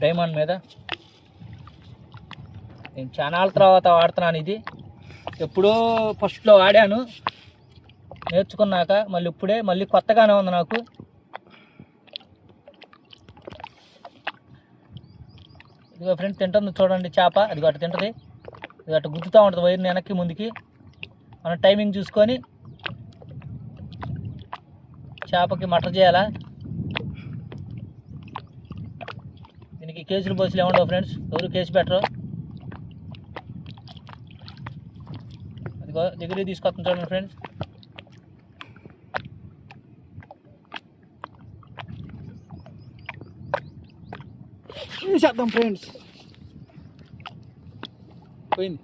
Diamond మీద. నేను చాలా తర్వాత వాడుతున్నాను. ఇది ఎప్పుడో ఫస్ట్లో వాడాను, నేర్చుకున్నాక మళ్ళీ కొత్తగానే ఉంది నాకు. ఇదిగో ఫ్రెండ్స్ తింటుంది చూడండి చేప. అది అటు తింటుంది, ఇది అటు గుద్దుతూ ఉంటుంది వైర్ని వెనక్కి ముందుకి. మనం టైమింగ్ చూసుకొని చేపకి మటర్ చేయాలా. దీనికి కేసులు పోసులు ఏముండవు ఫ్రెండ్స్, ఎవరు కేసు పెట్టరు. అదిగో దగ్గరికి తీసుకొస్తాను చూడండి ఫ్రెండ్స్. చేద్దాం ఫ్రెండ్స్. పోయింది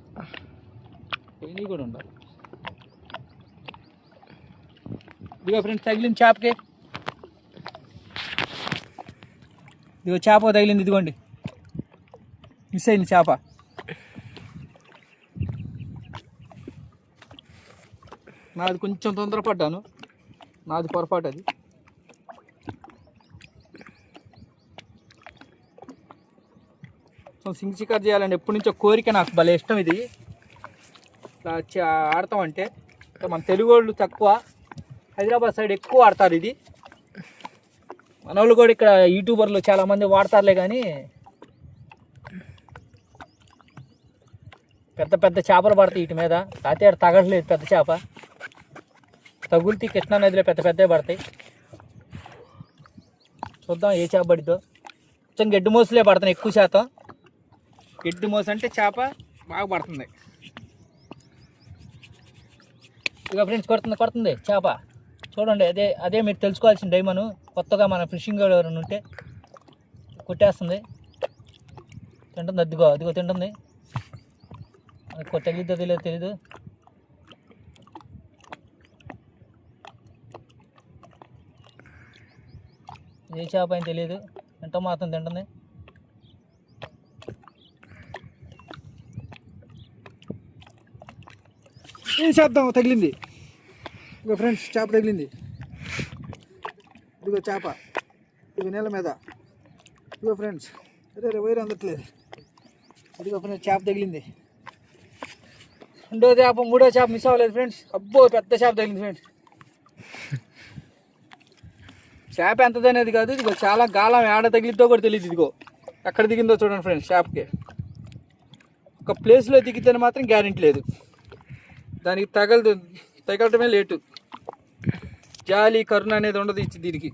కూడా ఉండాలి. ఇదిగో ఫ్రెండ్స్ తగిలింది చేపకి. ఇదిగో చేప తగిలింది. ఇదిగోండి మిస్ అయింది చేప. నాది కొంచెం తొందరపడ్డాను, నాది పొరపాటు అది. సింగ్ షికార్ చేయాలండి ఎప్పటి నుంచో కోరిక, నాకు భలే ఇష్టం ఇది. ఆడతామంటే మన తెలుగు వాళ్ళు తక్కువ, హైదరాబాద్ సైడ్ ఎక్కువ ఆడతారు ఇది. మన వాళ్ళు కూడా ఇక్కడ యూట్యూబర్లు చాలామంది వాడతారులే, కానీ పెద్ద పెద్ద చేపలు పడతాయి వీటి మీద. తాతేడు తగడలేదు పెద్ద చేప, తగులుతీ కృష్ణా నదిలో పెద్ద పెద్దవి పడతాయి. చూద్దాం ఏ చేప పడిద్దో. కొంచెం గడ్డి మోసలే పడుతున్నాయి ఎక్కువ శాతం. గడ్డి మోస అంటే చేప బాగా పడుతుంది. ఇక ఫ్రెండ్స్ కొడుతుంది చేప చూడండి. అదే మీరు తెలుసుకోవాల్సిన డైమను. కొత్తగా మన ఫిషింగ్ ఎవరైనా ఉంటే కొట్టేస్తుంది, తింటుంది. అదిగో తింటుంది. తగిలిద్దో తెలీదు. ఏ చేప అని తెలియదు, తింటాం మాత్రం తింటుంది. ఏం చేద్దాం, తగిలింది. ఇదిగో ఫ్రెండ్స్ చేప తగిలింది. ఇదిగో చేప, ఇదిగో నీళ్ళ మీద. ఇదిగో ఫ్రెండ్స్, అదే వైర్ అందట్లేదు. ఇదిగో ఫ్రెండ్స్ చేప తగిలింది. రెండో చేప, మూడో చేప మిస్ అవ్వలేదు ఫ్రెండ్స్. అబ్బో పెద్ద చేప తగిలింది ఫ్రెండ్స్. చేప ఎంతదనేది కాదు, ఇదిగో చాలా గాలం ఏడ తగిలిద్దో కూడా తెలియదు. ఇదిగో ఎక్కడ దిగిందో చూడండి ఫ్రెండ్స్. చేపకి ఒక ప్లేస్లో దిగిద్దని మాత్రం గ్యారెంటీ లేదు, దానికి తగలటమే లేటు. జాలి కరుణ అనేది ఉండదు దీనికి.